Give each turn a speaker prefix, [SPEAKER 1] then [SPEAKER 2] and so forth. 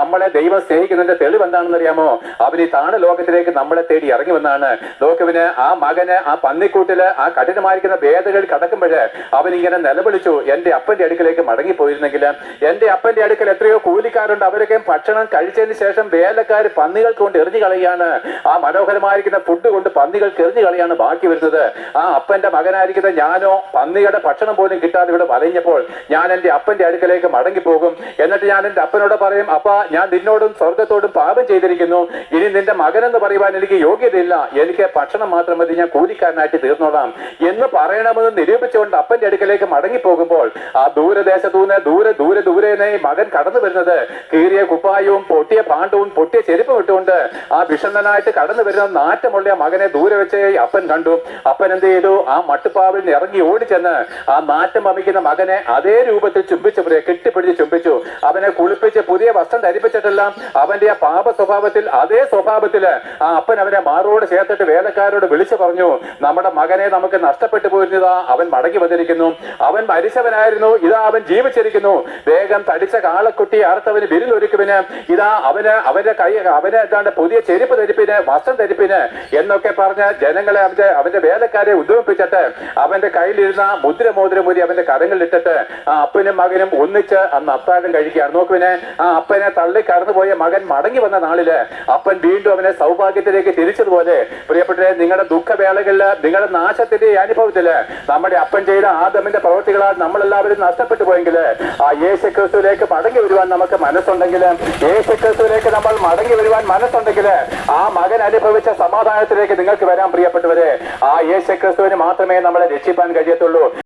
[SPEAKER 1] നമ്മളെ ദൈവം സ്നേഹിക്കുന്നതിന്റെ തെളിവ് എന്താണെന്ന് അറിയാമോ? അവൻ ഈ താണ ലോകത്തിലേക്ക് നമ്മളെ തേടി ഇറങ്ങി വന്നാണ്. നോക്കുവിന് ആ മകന് ആ പന്നിക്കൂട്ടില് ആ കഠിനമായിരിക്കുന്ന വേദകൾ കടക്കുമ്പോഴ് അവൻ ഇങ്ങനെ നിലവിളിച്ചു, എന്റെ അപ്പന്റെ അടുക്കലേക്ക് മടങ്ങിപ്പോയിരുന്നെങ്കിൽ. എന്റെ അപ്പന്റെ അടുക്കൽ എത്രയോ കൂലിക്കാരുണ്ട്, അവരൊക്കെ ഭക്ഷണം കഴിച്ചതിന് ശേഷം വേലക്കാർ പന്നികൾക്ക് കൊണ്ട് എറിഞ്ഞു കളയാണ്. ആ മനോഹരമായിരിക്കുന്ന ഫുഡ് കൊണ്ട് പന്നികൾക്ക് എറിഞ്ഞു കളയാണ് ബാക്കി വരുന്നത്. ആ അപ്പന്റെ മകനായിരിക്കുന്ന ഞാനോ പന്നിയുടെ ഭക്ഷണം പോലും കിട്ടാതെ ഇവിടെ വലഞ്ഞപ്പോൾ ഞാൻ എന്റെ അപ്പന്റെ അടുക്കലേക്ക് മടങ്ങിപ്പോകും. എന്നിട്ട് ഞാൻ എന്റെ അപ്പനോട് പറയും, അപ്പ ഞാൻ നിന്നോടും സ്വർഗത്തോടും പാപം ചെയ്തിരിക്കുന്നു, ഇനി നിന്റെ മകനെന്ന് പറയുവാൻ എനിക്ക് യോഗ്യതയില്ല, എനിക്ക് ഭക്ഷണം മാത്രം മതി, ഞാൻ കൂലിക്കാരനായിട്ട് തീർന്നോളാം എന്ന് പറയണമെന്ന് നിരൂപിച്ചുകൊണ്ട് അപ്പന്റെ അടുക്കലേക്ക് മടങ്ങിപ്പോകുമ്പോൾ ആ ദൂരദേശത്തൂന്ന് ദൂരെ മകൻ കടന്നു വരുന്നത് കീറിയ കുപ്പായവും പൊട്ടിയ പാണ്ടവും പൊട്ടിയ ചെരുപ്പും ഇട്ടുകൊണ്ട് ആ വിഷണ്ണനായിട്ട് കടന്നു വരുന്ന നാറ്റമുള്ള മകനെ ദൂരെ വെച്ച് അപ്പൻ കണ്ടു. അപ്പൻ എന്ത് ചെയ്തു? ആ മട്ടുപ്പാവിൽ നിന്ന് ഇറങ്ങി ഓടിച്ചെന്ന് ആ നാറ്റം വമിക്കുന്ന മകനെ അതേ രൂപത്തിൽ ചുംബിച്ചു, കെട്ടിപ്പിടിച്ച് ചുംബിച്ചു. അവനെ കുളിപ്പിച്ച് പുതിയ വസ്ത്രം ധരിപ്പിച്ചിട്ടെല്ലാം അവന്റെ ആ പാപ സ്വഭാവത്തിൽ അതേ സ്വഭാവത്തില് ആ അപ്പൻ അവനെ മാറോട് ചേർത്തിട്ട് വേലക്കാരോട് വിളിച്ചു പറഞ്ഞു, നമ്മുടെ മകനെ നമുക്ക് നഷ്ടപ്പെട്ടു പോയിരുന്നതാ, അവൻ മടങ്ങി വന്നിരിക്കുന്നു, അവൻ മരിച്ചവനായിരുന്നു, ഇതാ അവൻ ജീവിച്ചിരിക്കുന്നു, വേഗം തടിച്ച കാളക്കുട്ടി അറുത്തവന് വിരുന്നൊരുക്കുവിന്, ഇതാ അവന് ഏതാണ്ട് പുതിയ ചെരുപ്പ് ധരിപ്പിന്, വസ്ത്രം ധരിപ്പിന് എന്നൊക്കെ പറഞ്ഞ് ജനങ്ങളെ അവന്റെ വേലക്കാരെ ഉദ്യമിപ്പിച്ചിട്ട് അവന്റെ കയ്യിലിരുന്ന മുദ്രമോതിരമൂരി അവന്റെ കരങ്ങളിലിട്ടിട്ട് ആ അപ്പനും മകനും ഒന്നിച്ച് അന്ന് അത്താഴം കഴിക്കുകയാണ്. നോക്കുവിനെ, ആ അപ്പനെ തള്ളി കടന്നുപോയ മകൻ മടങ്ങി വന്ന നാളില് അപ്പൻ വീണ്ടും അവനെ സൗഭാഗ്യത്തിലേക്ക് തിരിച്ചതുപോലെ പ്രിയപ്പെട്ടവരെ, നിങ്ങളുടെ ദുഃഖവേളകളില്, നിങ്ങളുടെ നാശത്തിന്റെ അനുഭവത്തില് നമ്മുടെ അപ്പൻ ചെയ്ത ആദമിന്റെ പ്രവൃത്തികളാൽ നമ്മളെല്ലാവരും നഷ്ടപ്പെട്ടു പോയെങ്കിൽ ആ യേശു ക്രിസ്തുവിലേക്ക് മടങ്ങി വരുവാൻ നമുക്ക് മനസ്സുണ്ടെങ്കിൽ, യേശു ക്രിസ്തുവിലേക്ക് നമ്മൾ മടങ്ങി വരുവാൻ മനസ്സുണ്ടെങ്കിൽ ആ മകൻ അനുഭവിച്ച സമാധാനത്തിലേക്ക് നിങ്ങൾക്ക് വരാൻ പ്രിയപ്പെട്ടവരെ. ആ യേശു ക്രിസ്തുവിന് മാത്രമേ നമ്മളെ രക്ഷിപ്പാൻ കഴിയത്തുള്ളൂ.